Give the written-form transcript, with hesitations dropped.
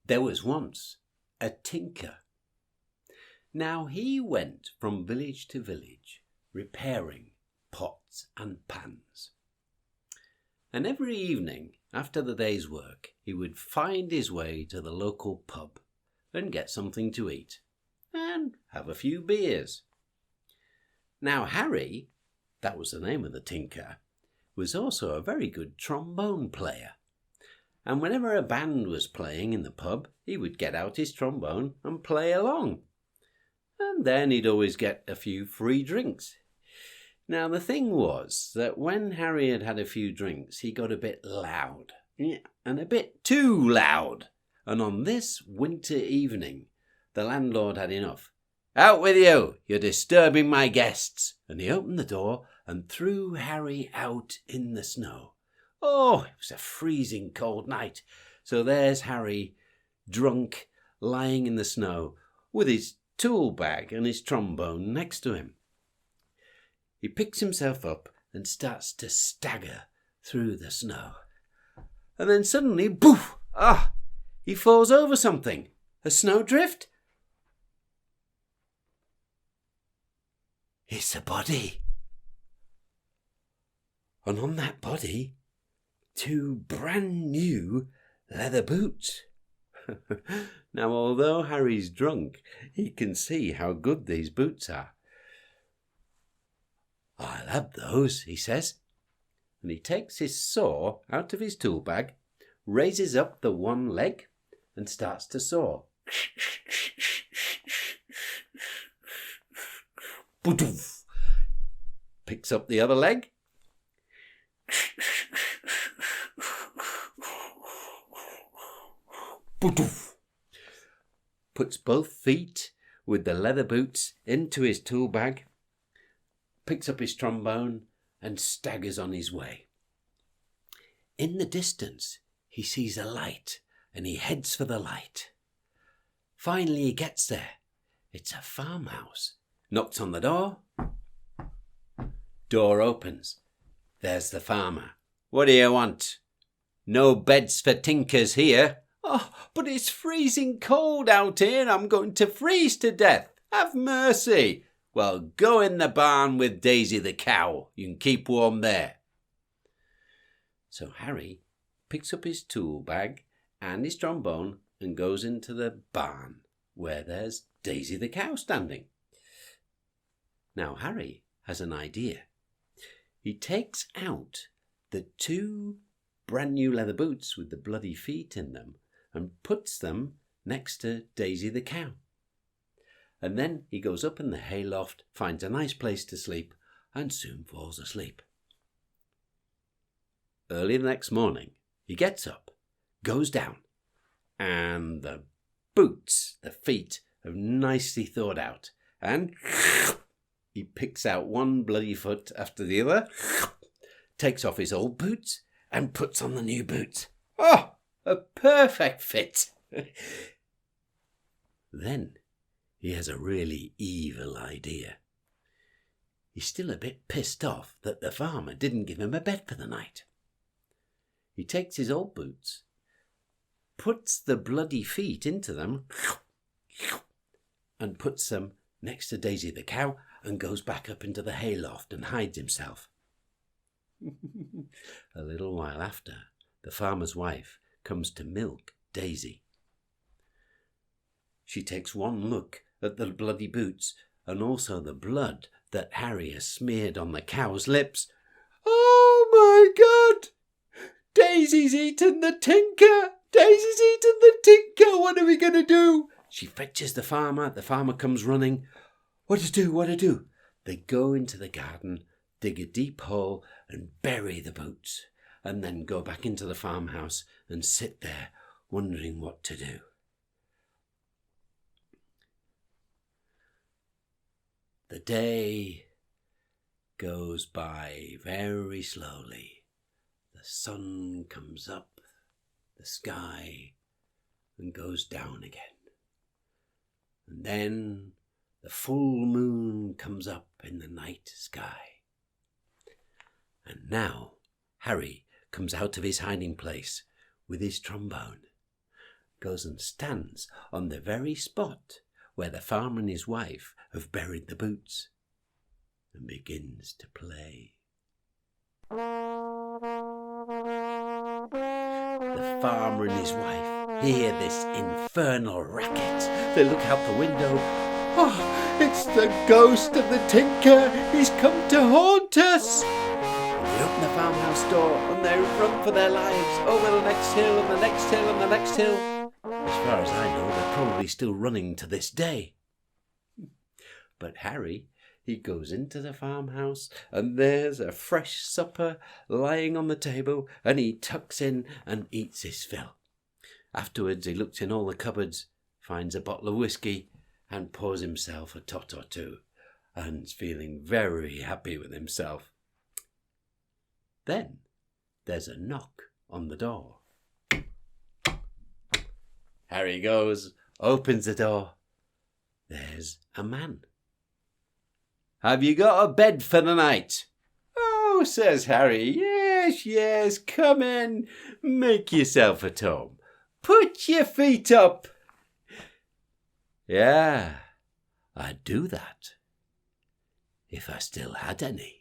There was once a tinker. Now he went from village to village, repairing pots and pans. And every evening, after the day's work, he would find his way to the local pub and get something to eat and have a few beers. Now Harry, that was the name of the tinker, was also a very good trombone player. And whenever a band was playing in the pub, he would get out his trombone and play along. And then he'd always get a few free drinks. Now the thing was that when Harry had had a few drinks, he got a bit loud, and a bit too loud. And on this winter evening, the landlord had enough. "Out with you! You're disturbing my guests!" And he opened the door and threw Harry out in the snow. Oh, it was a freezing cold night. So there's Harry, drunk, lying in the snow, with his tool bag and his trombone next to him. He picks himself up and starts to stagger through the snow. And then suddenly, poof! He falls over something. A snowdrift? It's a body. And on that body, 2 brand new leather boots. Now, although Harry's drunk, he can see how good these boots are. "I'll have those," he says. And he takes his saw out of his tool bag, raises up the one leg, and starts to saw. Picks up the other leg. Puts both feet with the leather boots into his tool bag, picks up his trombone and staggers on his way. In the distance, he sees a light and he heads for the light. Finally, he gets there. It's a farmhouse. Knocks on the door. Door opens. There's the farmer. "What do you want?" "No beds for tinkers here." "Oh, but it's freezing cold out here. I'm going to freeze to death. Have mercy." "Well, go in the barn with Daisy the cow. You can keep warm there." So Harry picks up his tool bag and his trombone and goes into the barn where there's Daisy the cow standing. Now Harry has an idea. He takes out the 2 brand new leather boots with the bloody feet in them and puts them next to Daisy the cow. And then he goes up in the hayloft, finds a nice place to sleep, and soon falls asleep. Early the next morning, he gets up, goes down, and the boots, the feet, have nicely thawed out, and he picks out one bloody foot after the other, takes off his old boots, and puts on the new boots. Oh, a perfect fit! Then he has a really evil idea. He's still a bit pissed off that the farmer didn't give him a bed for the night. He takes his old boots, puts the bloody feet into them, and puts them next to Daisy the cow, and goes back up into the hayloft and hides himself. A little while after, the farmer's wife comes to milk Daisy. She takes one look at the bloody boots and also the blood that Harry has smeared on the cow's lips. "Oh my God! Daisy's eaten the tinker! Daisy's eaten the tinker! What are we going to do?" She fetches the farmer. The farmer comes running. What to do? What to do? They go into the garden, dig a deep hole and bury the boots, and then go back into the farmhouse and sit there wondering what to do. The day goes by very slowly. The sun comes up the sky and goes down again. And then the full moon comes up in the night sky. And now Harry comes out of his hiding place with his trombone. goes and stands on the very spot where the farmer and his wife have buried the boots and begins to play. The farmer and his wife hear this infernal racket. They look out the window. Oh, it's the ghost of the tinker. He's come to haunt us. And they open the farmhouse door and they run for their lives over the next hill and the next hill and the next hill. As far as I know, they're probably still running to this day. But Harry, he goes into the farmhouse and there's a fresh supper lying on the table, and he tucks in and eats his fill. Afterwards he looks in all the cupboards, finds a bottle of whiskey and pours himself a tot or two, and's feeling very happy with himself. Then there's a knock on the door. Harry goes, opens the door. There's a man. "Have you got a bed for the night?" "Oh," says Harry, yes, come in. Make yourself at home. Put your feet up." "Yeah, I'd do that, if I still had any."